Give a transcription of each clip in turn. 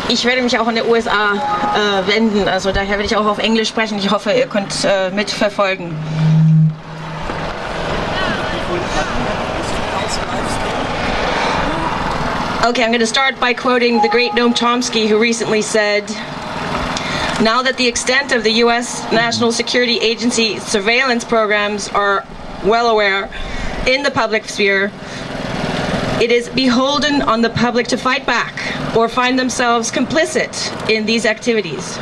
Ich werde mich auch an die USA wenden, also daher werde ich auch auf Englisch sprechen. Ich hoffe, ihr könnt mitverfolgen. Okay, I'm going to start by quoting the great Noam Chomsky, who recently said, "Now that the extent of the U.S. National Security Agency surveillance programs are well aware in the public sphere, it is beholden on the public to fight back or find themselves complicit in these activities."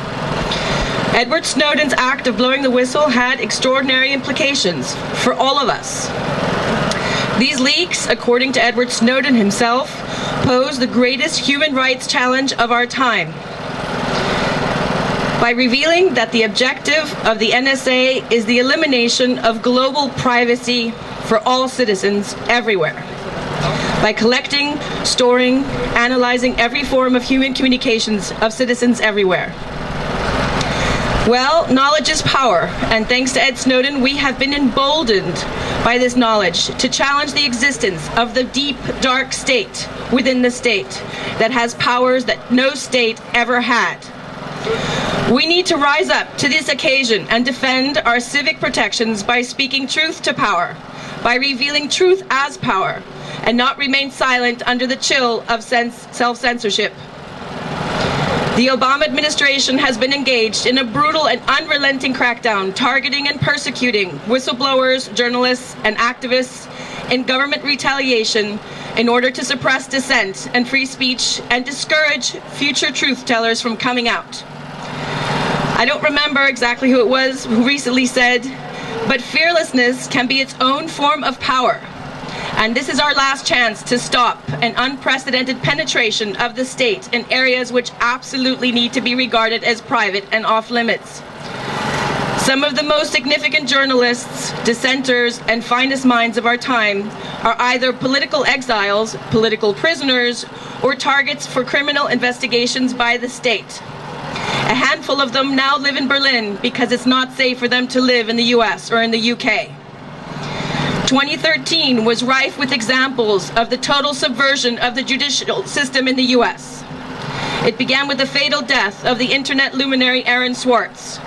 Edward Snowden's act of blowing the whistle had extraordinary implications for all of us. These leaks, according to Edward Snowden himself, pose the greatest human rights challenge of our time. By revealing that the objective of the NSA is the elimination of global privacy for all citizens everywhere. By collecting, storing, analyzing every form of human communications of citizens everywhere. Well, knowledge is power, and thanks to Ed Snowden, we have been emboldened by this knowledge to challenge the existence of the deep, dark state within the state that has powers that no state ever had. We need to rise up to this occasion and defend our civic protections by speaking truth to power, by revealing truth as power, and not remain silent under the chill of self-censorship. The Obama administration has been engaged in a brutal and unrelenting crackdown, targeting and persecuting whistleblowers, journalists, and activists in government retaliation in order to suppress dissent and free speech and discourage future truth tellers from coming out. I don't remember exactly who it was who recently said, but fearlessness can be its own form of power. And this is our last chance to stop an unprecedented penetration of the state in areas which absolutely need to be regarded as private and off limits. Some of the most significant journalists, dissenters, and finest minds of our time are either political exiles, political prisoners, or targets for criminal investigations by the state. A handful of them now live in Berlin because it's not safe for them to live in the US or in the UK. 2013 was rife with examples of the total subversion of the judicial system in the US. It began with the fatal death of the internet luminary Aaron Swartz,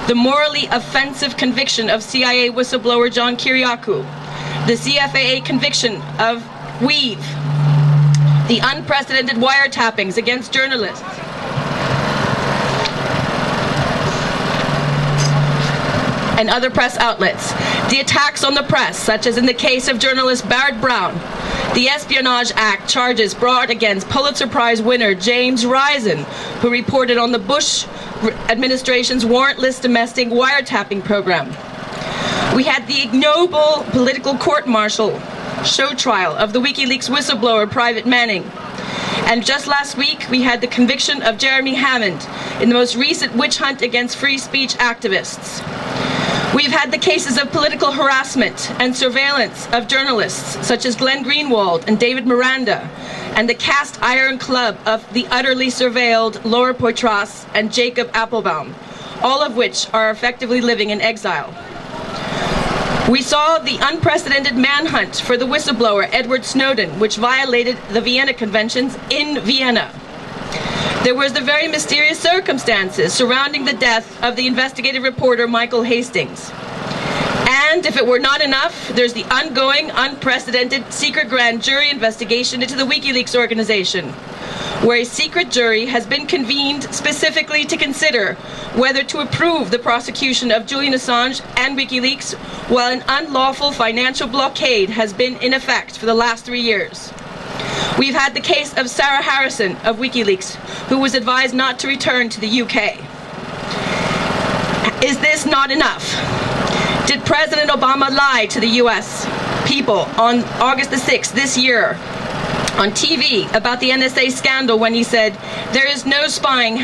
the morally offensive conviction of CIA whistleblower John Kiriakou, the CFAA conviction of Weave, the unprecedented wiretappings against journalists, and other press outlets, the attacks on the press, such as in the case of journalist Barrett Brown, the Espionage Act charges brought against Pulitzer Prize winner James Risen, who reported on the Bush administration's warrantless domestic wiretapping program. We had the ignoble political court-martial show trial of the WikiLeaks whistleblower Private Manning. And just last week, we had the conviction of Jeremy Hammond in the most recent witch hunt against free speech activists. We've had the cases of political harassment and surveillance of journalists such as Glenn Greenwald and David Miranda, and the cast iron club of the utterly surveilled Laura Poitras and Jacob Appelbaum, all of which are effectively living in exile. We saw the unprecedented manhunt for the whistleblower Edward Snowden, which violated the Vienna Conventions in Vienna. There was the very mysterious circumstances surrounding the death of the investigative reporter Michael Hastings. And if it were not enough, there's the ongoing, unprecedented secret grand jury investigation into the WikiLeaks organization, where a secret jury has been convened specifically to consider whether to approve the prosecution of Julian Assange and WikiLeaks while an unlawful financial blockade has been in effect for the last 3 years. We've had the case of Sarah Harrison of WikiLeaks, who was advised not to return to the UK. Is this not enough? Did President Obama lie to the US people on August the 6th this year on TV about the NSA scandal when he said, "There is no spying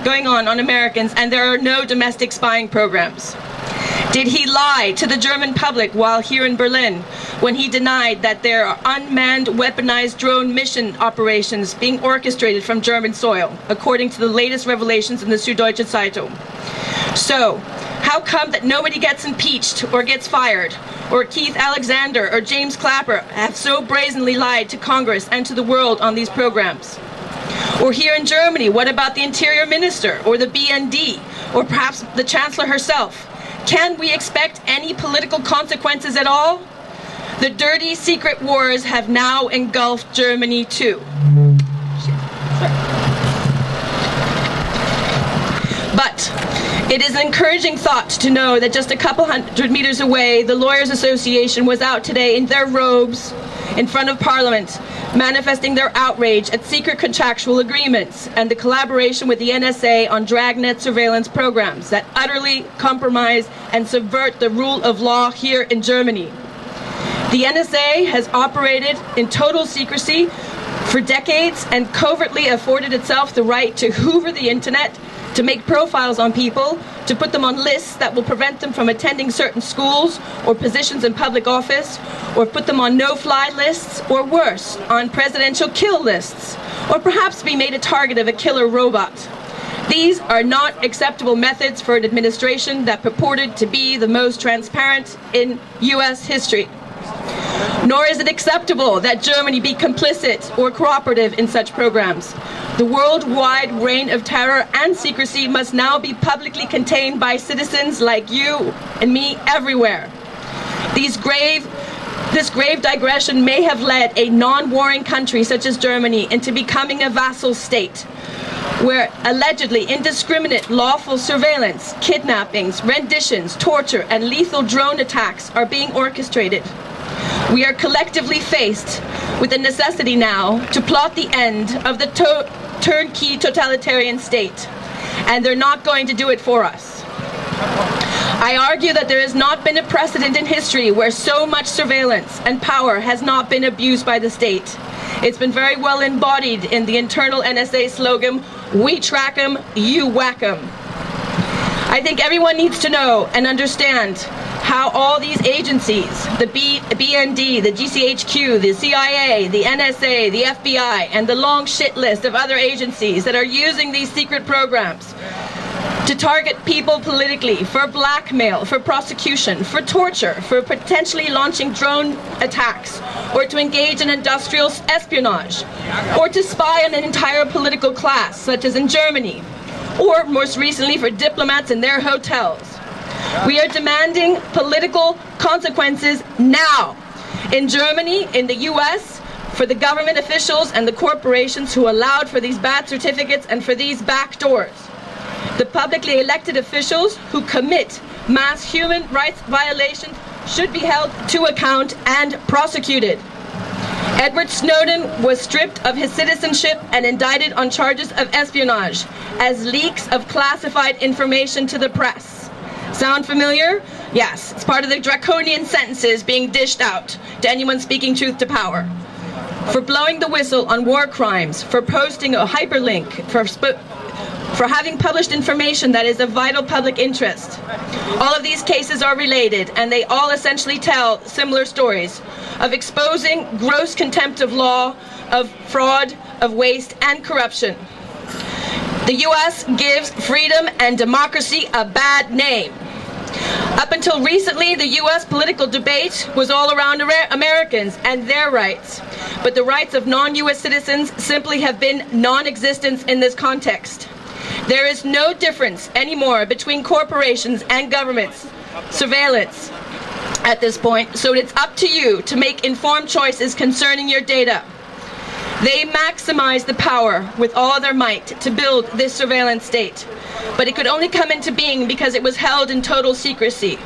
going on Americans, and there are no domestic spying programs"? Did he lie to the German public while here in Berlin when he denied that there are unmanned weaponized drone mission operations being orchestrated from German soil, according to the latest revelations in the Süddeutsche Zeitung? So, how come that nobody gets impeached or gets fired, or Keith Alexander or James Clapper have so brazenly lied to Congress and to the world on these programs? Or here in Germany, what about the Interior Minister or the BND or perhaps the Chancellor herself? Can we expect any political consequences at all? The dirty secret wars have now engulfed Germany too. But it is an encouraging thought to know that just a couple hundred meters away, the Lawyers Association was out today in their robes in front of Parliament, manifesting their outrage at secret contractual agreements and the collaboration with the NSA on dragnet surveillance programs that utterly compromise and subvert the rule of law here in Germany. The NSA has operated in total secrecy for decades and covertly afforded itself the right to hoover the internet, to make profiles on people, to put them on lists that will prevent them from attending certain schools or positions in public office, or put them on no-fly lists, or worse, on presidential kill lists, or perhaps be made a target of a killer robot. These are not acceptable methods for an administration that purported to be the most transparent in US history. Nor is it acceptable that Germany be complicit or cooperative in such programs. The worldwide reign of terror and secrecy must now be publicly contained by citizens like you and me everywhere. This grave digression may have led a non-warring country such as Germany into becoming a vassal state, where allegedly indiscriminate lawful surveillance, kidnappings, renditions, torture, and lethal drone attacks are being orchestrated. We are collectively faced with the necessity now to plot the end of the turnkey totalitarian state, and they're not going to do it for us. I argue that there has not been a precedent in history where so much surveillance and power has not been abused by the state. It's been very well embodied in the internal NSA slogan, "We track 'em, you whack 'em." I think everyone needs to know and understand how all these agencies, the BND, the GCHQ, the CIA, the NSA, the FBI, and the long shit list of other agencies that are using these secret programs to target people politically, for blackmail, for prosecution, for torture, for potentially launching drone attacks, or to engage in industrial espionage, or to spy on an entire political class, such as in Germany, or most recently for diplomats in their hotels. We are demanding political consequences now. In Germany, in the US, for the government officials and the corporations who allowed for these bad certificates and for these backdoors. The publicly elected officials who commit mass human rights violations should be held to account and prosecuted. Edward Snowden was stripped of his citizenship and indicted on charges of espionage as leaks of classified information to the press. Sound familiar? Yes, it's part of the draconian sentences being dished out to anyone speaking truth to power. For blowing the whistle on war crimes, for posting a hyperlink, for having published information that is of vital public interest. All of these cases are related, and they all essentially tell similar stories of exposing gross contempt of law, of fraud, of waste, and corruption. The US gives freedom and democracy a bad name. Up until recently, the US political debate was all around Americans and their rights, but the rights of non-US citizens simply have been non-existent in this context. There is no difference anymore between corporations and governments, surveillance at this point, so it's up to you to make informed choices concerning your data. They maximize the power with all their might to build this surveillance state, but it could only come into being because it was held in total secrecy.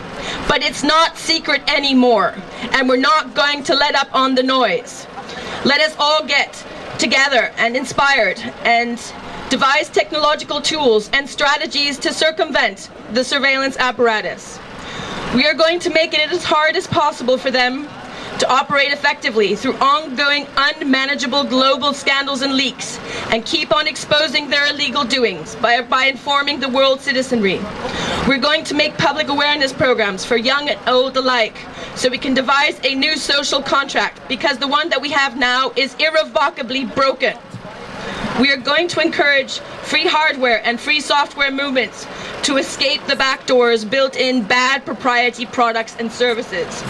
But it's not secret anymore, and we're not going to let up on the noise. Let us all get together and inspired and devise technological tools and strategies to circumvent the surveillance apparatus. We are going to make it as hard as possible for them to operate effectively through ongoing unmanageable global scandals and leaks, and keep on exposing their illegal doings by informing the world citizenry. We're going to make public awareness programs for young and old alike, so we can devise a new social contract, because the one that we have now is irrevocably broken. We are going to encourage free hardware and free software movements to escape the backdoors built in bad proprietary products and services.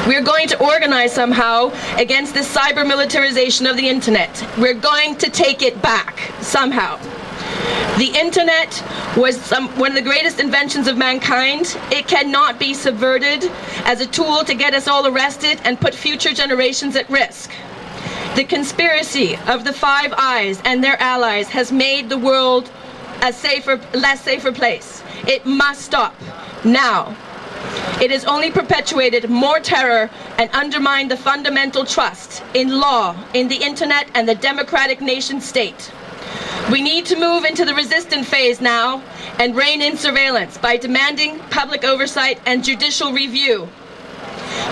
We're going to organize somehow against this cyber militarization of the internet. We're going to take it back somehow. The internet was one of the greatest inventions of mankind. It cannot be subverted as a tool to get us all arrested and put future generations at risk. The conspiracy of the Five Eyes and their allies has made the world a less safer place. It must stop now. It has only perpetuated more terror and undermined the fundamental trust in law, in the internet, and the democratic nation state. We need to move into the resistant phase now and rein in surveillance by demanding public oversight and judicial review.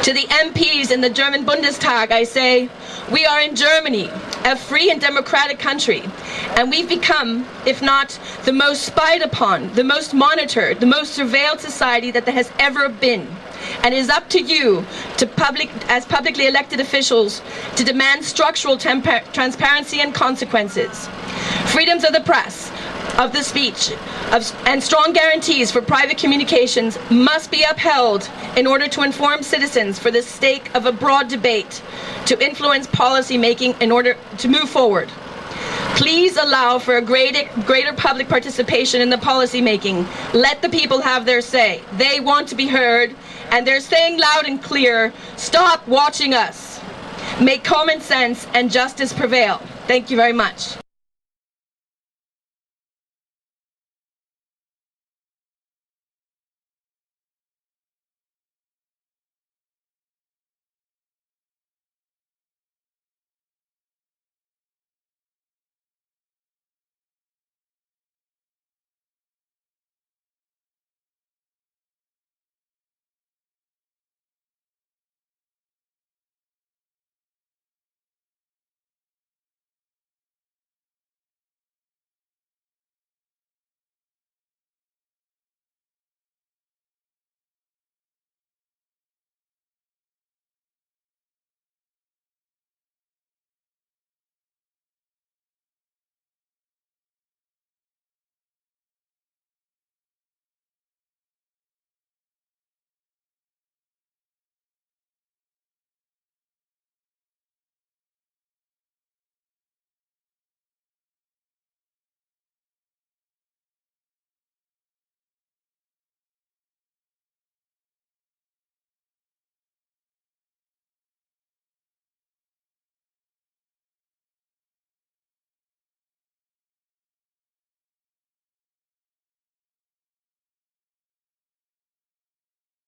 To the MPs in the German Bundestag, I say, we are in Germany, a free and democratic country, and we've become, if not the most spied upon, the most monitored, the most surveilled society that there has ever been. And it is up to you, as publicly elected officials, to demand structural transparency and consequences. Freedoms of the press, of the speech, and strong guarantees for private communications must be upheld in order to inform citizens for the sake of a broad debate, to influence policy making in order to move forward. Please allow for a greater public participation in the policy making. Let the people have their say. They want to be heard, and they're saying loud and clear, stop watching us. Make common sense and justice prevail. Thank you very much.